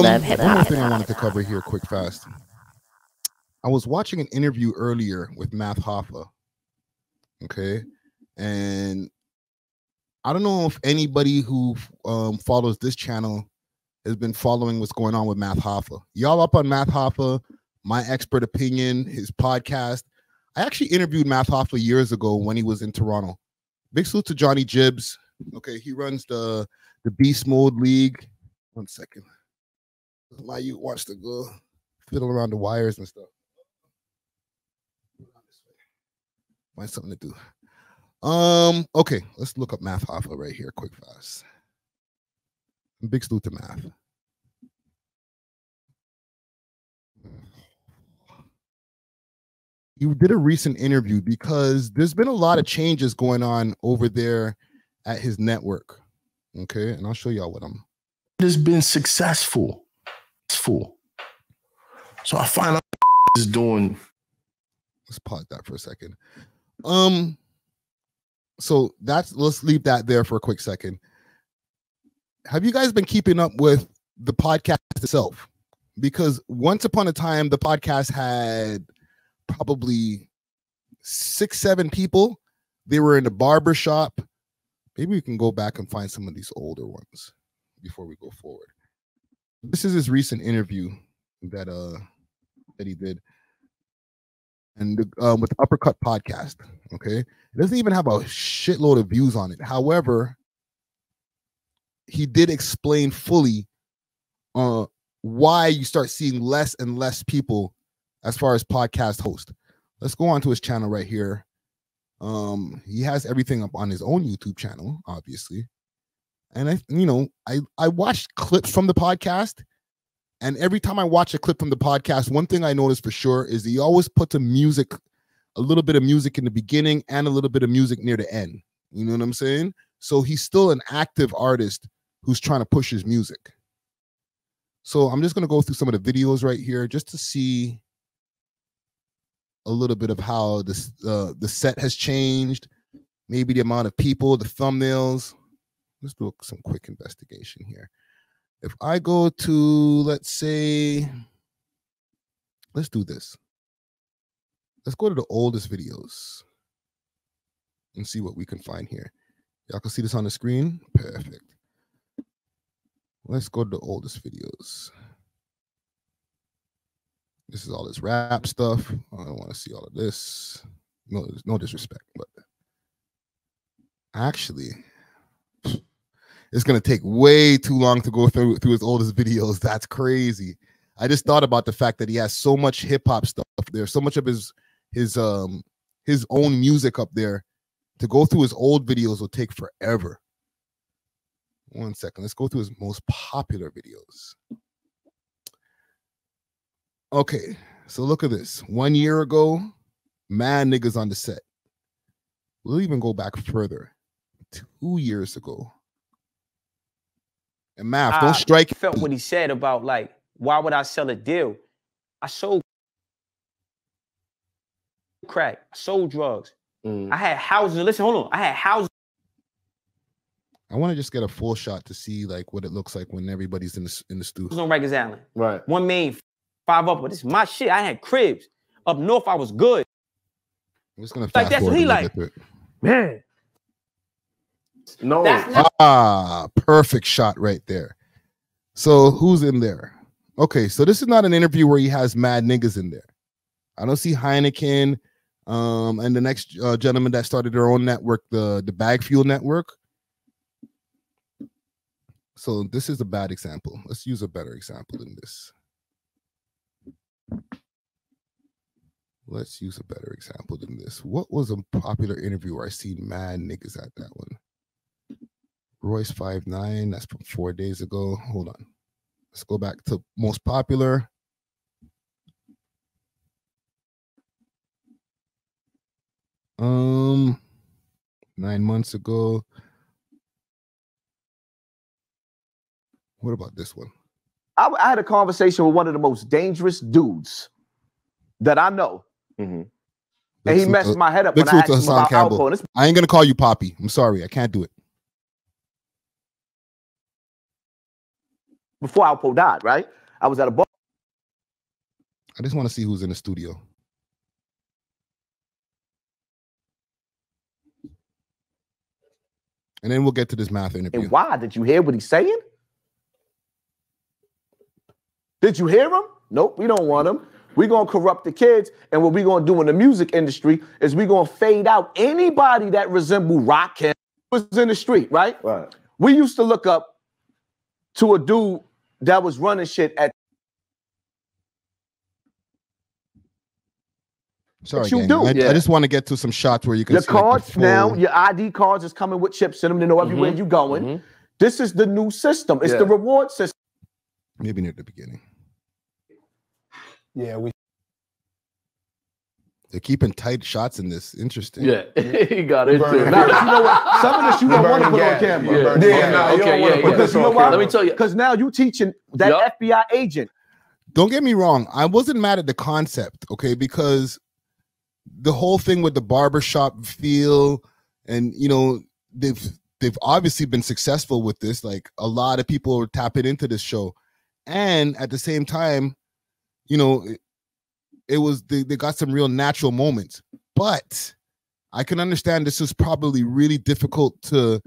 love hip One more hop. thing I wanted to cover here, quick, fast. I was watching an interview earlier with Math Hoffa. Okay, and I don't know if anybody who follows this channel has been following what's going on with Math Hoffa. Y'all up on Math Hoffa, My Expert Opinion, his podcast. I actually interviewed Math Hoffa years ago when he was in Toronto. Big salute to Johnny Jibbs. Okay, he runs the Beast Mode League. 1 second. My youth wants to go fiddle around the wires and stuff. Find something to do. Okay, let's look up Math Hoffa right here, quick, fast. Big salute to Math. You did a recent interview because there's been a lot of changes going on over there at his network. Okay, and I'll show y'all what I'm. It has been successful. So I find out is doing. Let's pause that for a second. So let's leave that there for a quick second. Have you guys been keeping up with the podcast itself? Because once upon a time, the podcast had probably 6-7 people. They were in the barber shop. Maybe we can go back and find some of these older ones before we go forward. This is his recent interview that he did, and with the Uppercut Podcast. Okay, it doesn't even have a shitload of views on it. However, he did explain fully why you start seeing less and less people as far as podcast host. Let's go on to his channel right here. He has everything up on his own YouTube channel, obviously. And I watched clips from the podcast, and every time I watch a clip from the podcast, one thing I notice for sure is he always puts a little bit of music in the beginning and a little bit of music near the end. You know what I'm saying? So he's still an active artist who's trying to push his music. So I'm just going to go through some of the videos right here just to see a little bit of how this the set has changed, maybe the amount of people, the thumbnails. Let's do some quick investigation here. If I go to, let's say, let's do this. Let's go to the oldest videos and see what we can find here. Y'all can see this on the screen? Perfect. Let's go to the oldest videos. This is all this rap stuff. I don't want to see all of this. No disrespect, but actually, it's going to take way too long to go through his oldest videos. That's crazy. I just thought about the fact that he has so much hip hop stuff there, so much of his own music up there. To go through his old videos will take forever. 1 second. Let's go through his most popular videos. Okay, so look at this. 1 year ago, mad niggas on the set. We'll even go back further. 2 years ago. And Math, don't strike. I felt what he said about, like, why would I sell a deal? I sold crack. I sold drugs. I had houses. Listen, hold on. I had houses. I want to just get a full shot to see like what it looks like when everybody's in the studio. On Rikers Island. Right. 1 million, 5 up. But this is my shit. I had cribs. Up north, I was good. I'm just gonna like fast forward he a like, bit. man. No. Perfect shot right there. So who's in there? Okay, so this is not an interview where he has mad niggas in there. I don't see Heineken and the next gentleman that started their own network, the Bag Fuel Network. So this is a bad example. Let's use a better example than this. Let's use a better example than this. What was a popular interview where I see mad niggas at that one? Royce 5'9", that's from 4 days ago. Hold on. Let's go back to most popular. Um, 9 months ago. What about this one? I had a conversation with one of the most dangerous dudes that I know. And he messed my head up when I asked him about alcohol. I ain't going to call you Poppy. I'm sorry. I can't do it. before A.W.O.L died, right? I was at a bar. I just want to see who's in the studio. And then we'll get to this math interview. And why? Did you hear what he's saying? Did you hear him? Nope, we don't want him. We're going to corrupt the kids. And what we're going to do in the music industry is we're going to fade out anybody that resemble Rakim was in the street, right? Right. We used to look up to a dude that was running shit at. Sorry, gang. I just want to get to some shots where you can your cards now, your ID cards is coming with chips in them to know everywhere you're going. This is the new system. It's the reward system. Maybe near the beginning. Yeah, they're keeping tight shots in this. Interesting. Yeah, he got it. Now, you know what? Some of this you don't want to put on camera. Let me tell you. Because now you teaching that FBI agent. Don't get me wrong. I wasn't mad at the concept, okay? Because the whole thing with the barbershop feel, and you know, they've obviously been successful with this. Like a lot of people are tapping into this show, and at the same time, you know, it was they got some real natural moments. But I can understand this was probably really difficult to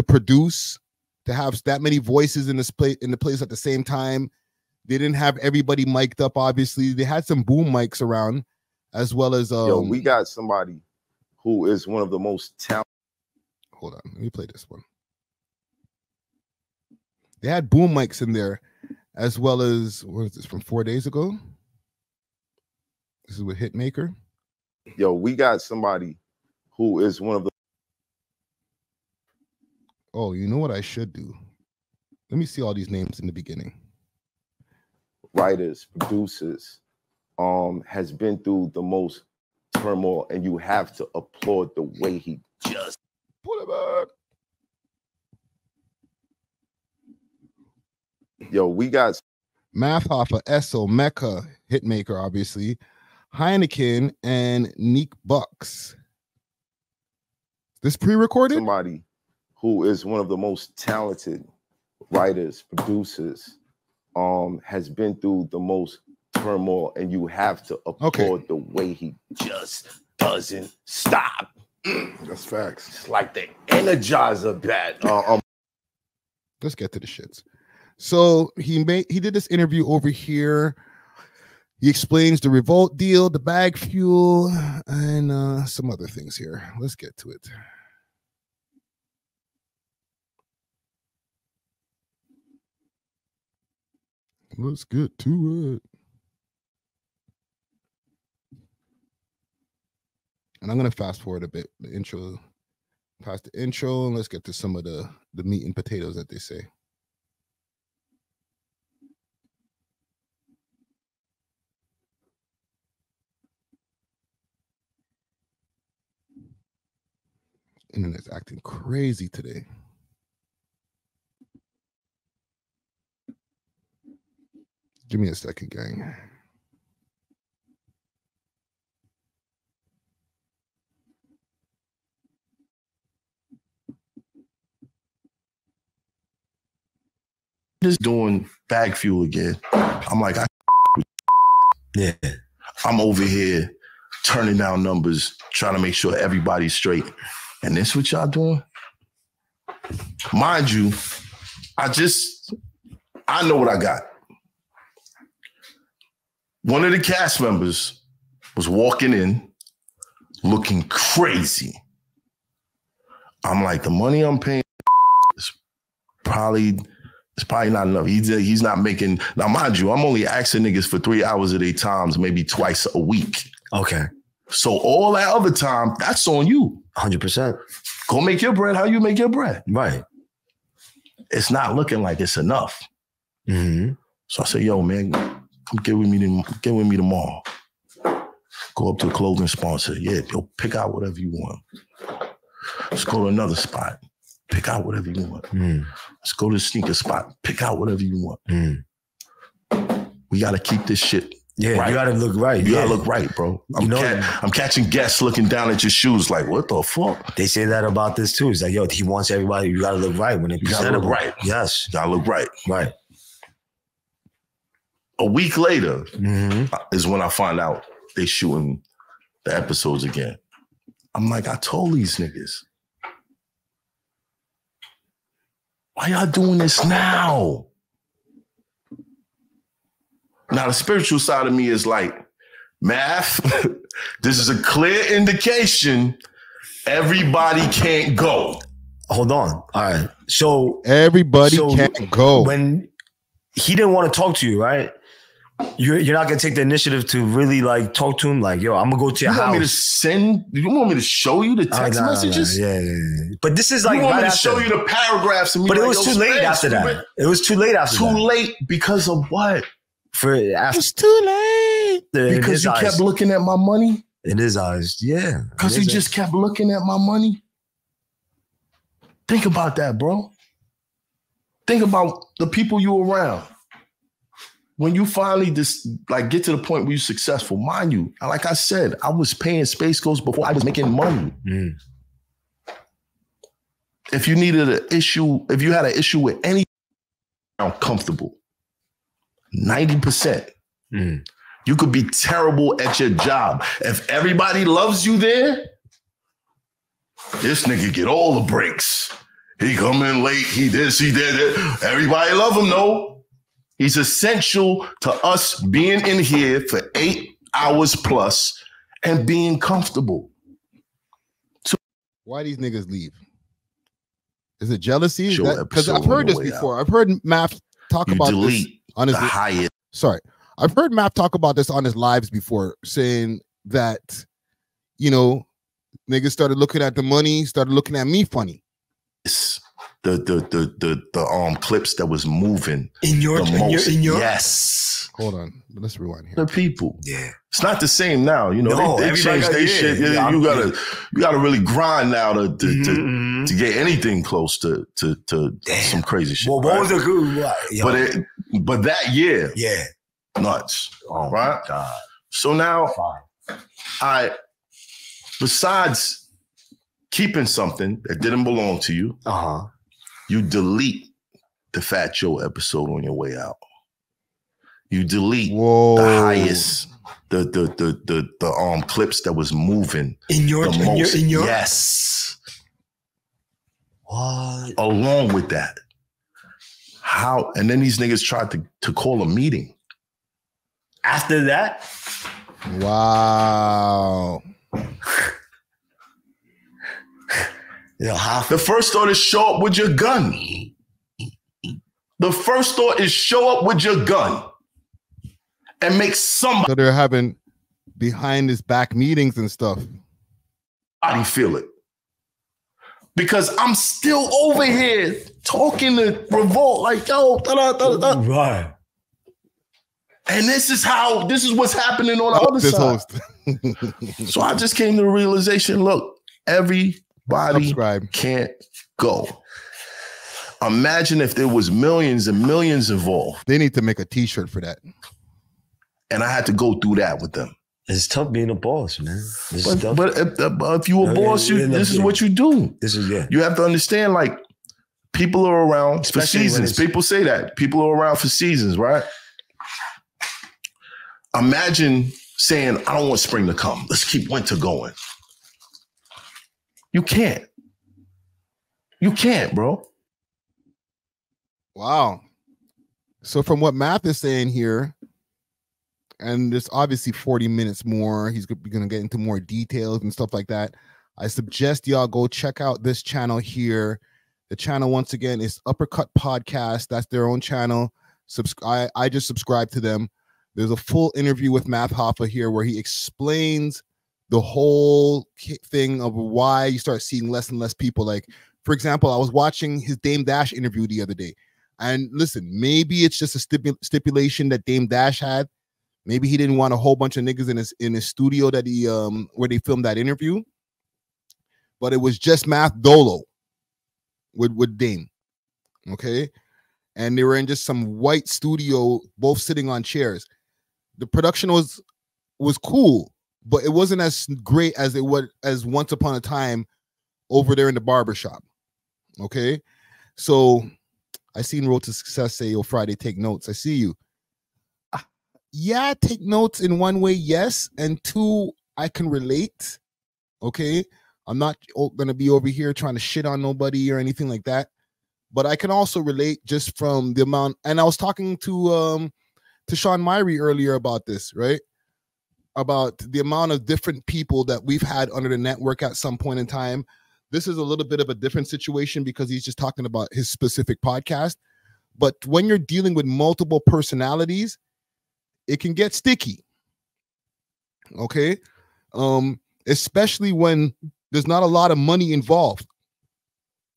produce, to have that many voices in the place at the same time. They didn't have everybody mic'd up. Obviously, they had some boom mics around, as well as yo, we got somebody who is one of the most talented. Hold on, let me play this one. They had boom mics in there, as well as, what is this, from 4 days ago? This is with Hitmaker. Yo, we got somebody who is one of the. Oh, you know what I should do? Let me see all these names in the beginning. Writers, producers, has been through the most turmoil, and you have to applaud the way he just put it back. Yo, we got Math Hoffa, Esso, Mecca, Hitmaker, obviously, Heineken, and Neek Bucks. This pre-recorded? Somebody who is one of the most talented writers, producers, has been through the most turmoil, and you have to applaud the way he just doesn't stop. That's facts. It's like the Energizer bat. Let's get to the shits. So he did this interview over here. He explains the Revolt deal, the bag fuel, and some other things here. Let's get to it. Let's get to it. And I'm going to fast forward a bit, the intro, past the intro, and let's get to some of the meat and potatoes that they say. Internet's acting crazy today. Give me a second, gang. Just doing bag fuel again. I'm like, yeah. I'm over here turning down numbers, trying to make sure everybody's straight. And this what y'all doing? Mind you, I know what I got. One of the cast members was walking in looking crazy. I'm like, the money I'm paying is probably not enough. He's not making, now mind you, I'm only asking niggas for 3 hours of their times, maybe twice a week. Okay. So all that other time, that's on you. 100%. Go make your bread how you make your bread. Right. It's not looking like it's enough. Mm-hmm. So I say, yo, man, come get with me tomorrow. Go up to a clothing sponsor. Yeah, yo, pick out whatever you want. Let's go to another spot. Pick out whatever you want. Let's go to the sneaker spot. Pick out whatever you want. We got to keep this shit right. You got to look right. You got to look right, bro. I'm catching guests looking down at your shoes like, what the fuck? They say that about this too. It's like, yo, he wants everybody. You got to look right when they present. You got to look right. Yes. You got to look right. Right. A week later is when I find out they shooting the episodes again. I'm like, I told these niggas, why y'all doing this now? Now, the spiritual side of me is like, Math, this is a clear indication everybody can't go. Hold on. All right. So everybody can't go. When he didn't want to talk to you, right? You're not gonna take the initiative to really like talk to him. Like, yo, I'm gonna go to your house. You want me to show you the text messages? Yeah. But this is like, you want me to show you the paragraphs? And but it was too late after that. It was too late after that. Too late because of what? It's too late. Because you kept looking at my money? In his eyes, yeah. Because he just kept looking at my money? Think about that, bro. Think about the people you around. When you finally just like get to the point where you're successful, mind you, like I said, I was paying Space Ghost before I was making money. If you needed an issue, if you had an issue with any, I'm comfortable. 90%. You could be terrible at your job. If everybody loves you there, this nigga get all the breaks. He come in late, he this, he did. Everybody love him, no. He's essential to us being in here for 8 hours plus and being comfortable. So why these niggas leave? Is it jealousy? Because I've heard this before. I've heard Math talk about this on his highest. Sorry. I've heard Math talk about this on his lives before, saying that, you know, niggas started looking at the money, started looking at me funny. The clips that was moving in your yes. Hold on, let's rewind here. The people, yeah, it's not the same now. You know, they changed their shit. Yeah, you gotta really grind now to get anything close to some crazy shit. Well, what was the good? But that year, yeah, nuts. Oh right? My God. So now, besides keeping something that didn't belong to you, you delete the Fat Joe episode on your way out. You delete the highest, the clips that was moving in your yes. What? Along with that, how? And then these niggas tried to call a meeting. After that, wow. The first thought is show up with your gun. The first thought is show up with your gun and make somebody. So they're having behind his back meetings and stuff. I feel it. Because I'm still over here talking to Revolt like, yo, right. And this is what's happening on the other side. So I just came to the realization, look, everybody can't go. Imagine if there was millions and millions involved. They need to make a t-shirt for that. And I had to go through that with them. It's tough being a boss, man. But if you a boss, this is what you do. You have to understand, like, people are around for seasons. People say that. People are around for seasons, right? Imagine saying, I don't want spring to come. Let's keep winter going. You can't. You can't, bro. Wow. So from what Math is saying here, and there's obviously 40 minutes more, he's going to get into more details and stuff like that. I suggest y'all go check out this channel here. The channel, once again, is Uppercut Podcast. That's their own channel. I just subscribe to them. There's a full interview with Math Hoffa here where he explains the whole thing of why you start seeing less and less people. Like, for example, I was watching his Dame Dash interview the other day. And listen, maybe it's just a stipulation that Dame Dash had. Maybe he didn't want a whole bunch of niggas in his studio that he where they filmed that interview. But it was just Math Dolo with Dame. Okay. And they were in just some white studio, both sitting on chairs. The production was cool, but it wasn't as great as it was as Once Upon a Time over there in the barbershop. Okay. So I seen Road to Success say, yo, Friday, take notes. I see you. yeah, take notes in one way, yes, and two, I can relate. Okay, I'm not gonna be over here trying to shit on nobody or anything like that, but I can also relate just from the amount. And I was talking to Sean Myrie earlier about this, right? About the amount of different people that we've had under the network at some point in time. This is a little bit of a different situation because he's just talking about his specific podcast. But when you're dealing with multiple personalities, it can get sticky. Okay. Especially when there's not a lot of money involved.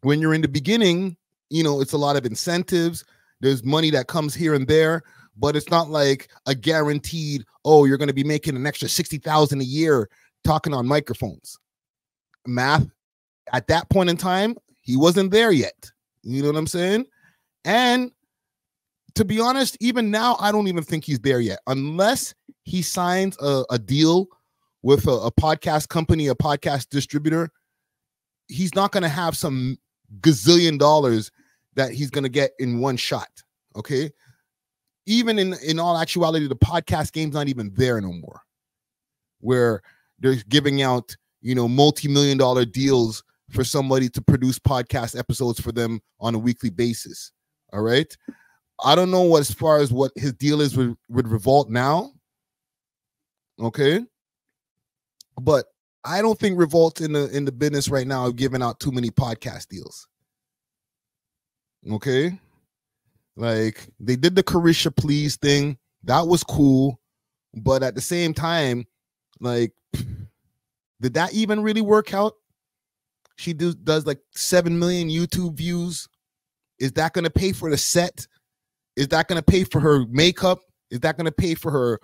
When you're in the beginning, it's a lot of incentives. There's money that comes here and there, but it's not like a guaranteed, oh, you're going to be making an extra $60,000 a year talking on microphones. Math, at that point in time, he wasn't there yet. You know what I'm saying? And to be honest, even now, I don't even think he's there yet. Unless he signs a deal with a podcast company, a podcast distributor, he's not going to have some gazillion dollars that he's going to get in one shot. Okay. Even in all actuality, the podcast game's not even there no more, where they're giving out, multi-million-dollar deals for somebody to produce podcast episodes for them on a weekly basis. All right. I don't know as far as what his deal is with Revolt now. Okay. But I don't think Revolt's in the business right now of giving out too many podcast deals. Okay. Like, they did the Carisha Please thing. That was cool. But at the same time, like, did that even really work out? She does like 7 million YouTube views. Is that going to pay for the set? Is that going to pay for her makeup? Is that going to pay for her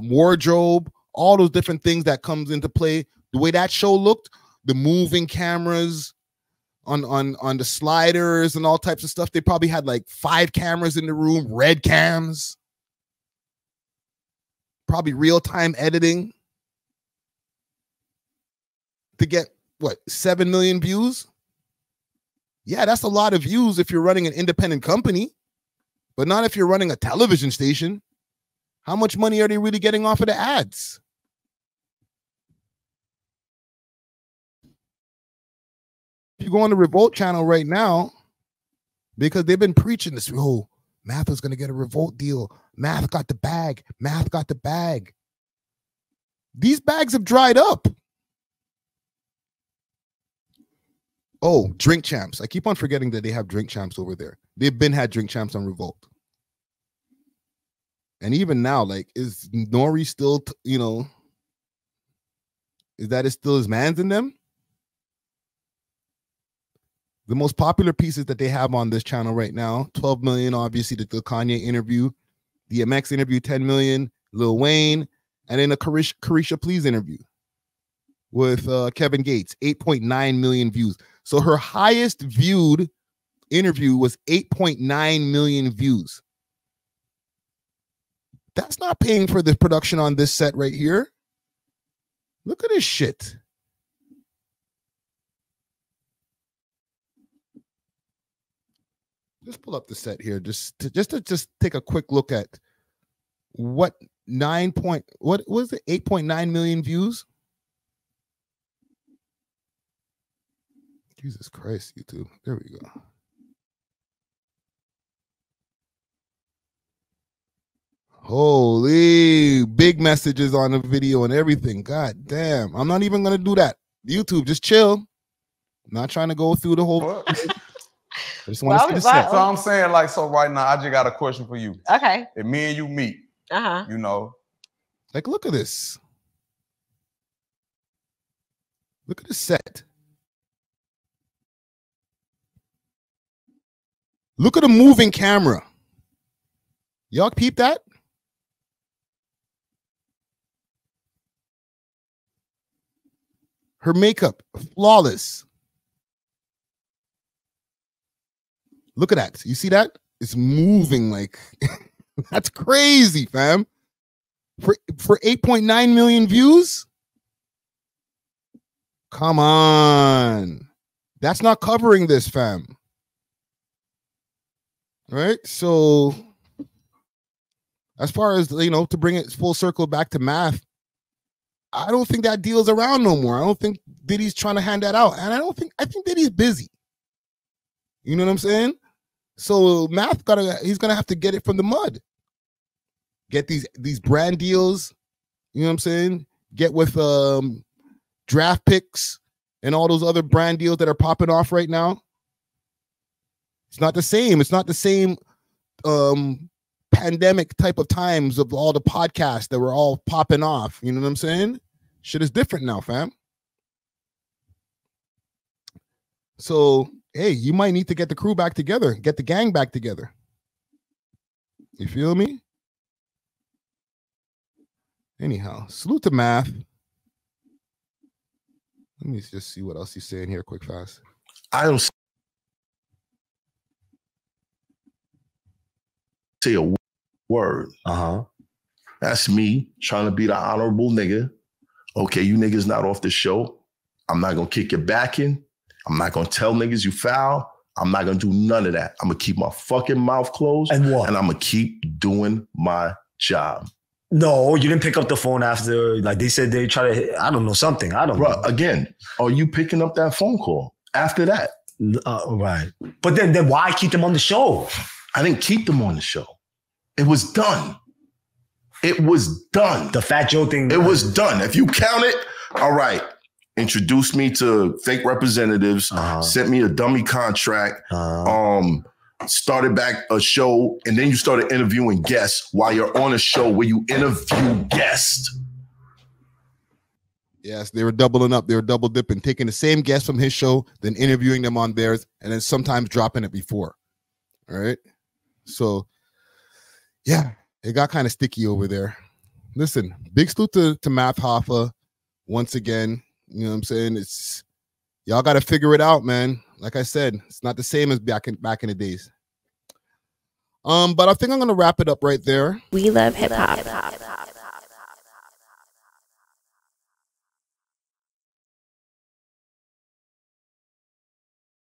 wardrobe? All those different things that comes into play. The way that show looked, the moving cameras on the sliders and all types of stuff. They probably had like 5 cameras in the room, red cams. Probably real-time editing to get, 7 million views? Yeah, that's a lot of views if you're running an independent company, but not if you're running a television station. How much money are they really getting off of the ads? If you go on the Revolt channel right now, because they've been preaching this, Math is going to get a Revolt deal. Math got the bag. Math got the bag. These bags have dried up. Oh, Drink Champs. I keep on forgetting that they have Drink Champs over there. They've been had Drink Champs on Revolt. And even now, like, is Nori still, is that still his man's in them? The most popular pieces that they have on this channel right now, 12 million, obviously, the Kanye interview, the MX interview, 10 million, Lil Wayne, and then a Carisha Please interview with Kevin Gates, 8.9 million views. So her highest viewed interview was 8.9 million views. That's not paying for the production on this set right here. Look at this shit. Just pull up the set here, just to take a quick look at what was it? 8.9 million views. Jesus Christ, YouTube. There we go. Holy, big messages on the video and everything. God damn. I'm not even gonna do that. YouTube, just chill. I'm not trying to go through the whole. I just want to see the set. So I'm saying, like, so right now, I just got a question for you. Okay. If me and you meet, like, look at this. Look at the set. Look at the moving camera. Y'all peep that? Her makeup, flawless. Look at that. You see that? It's moving like that's crazy, fam. For 8.9 million views? Come on. That's not covering this, fam. All right? So as far as, you know, to bring it full circle back to Math, I don't think that deal's around no more. I don't think Diddy's trying to hand that out. And I think Diddy's busy. You know what I'm saying? So Math he's gonna have to get it from the mud. Get these brand deals, you know what I'm saying? Get with draft picks and all those other brand deals that are popping off right now. It's not the same. It's not the same pandemic type of times of all the podcasts that were all popping off. You know what I'm saying? Shit is different now, fam. So, hey, you might need to get the crew back together, get the gang back together. You feel me? Anyhow, salute to Math. Let me just see what else he's saying here quick fast. I don't say a word. That's me trying to be the honorable nigga. Okay, you niggas not off the show. I'm not gonna kick your back in. I'm not gonna tell niggas you foul. I'm not gonna do none of that. I'm gonna keep my fucking mouth closed. And what? And I'm gonna keep doing my job. No, you didn't pick up the phone after, like they said they try to, I don't know, something. I don't know. Again, are you picking up that phone call after that? Right. But then why keep them on the show? I didn't keep them on the show. It was done. It was done. The Fat Joe thing. It was done. If you count it, all right. Introduced me to fake representatives, sent me a dummy contract, started back a show, and then you started interviewing guests while you're on a show where you interview guests. Yes, they were doubling up. They were double dipping, taking the same guests from his show, then interviewing them on theirs, and then sometimes dropping it before. All right. So, yeah, it got kind of sticky over there. Listen, big salute to Math Hoffa once again. You know what I'm saying? It's y'all got to figure it out, man. Like I said, it's not the same as back in the days. But I think I'm gonna wrap it up right there. We love hip hop.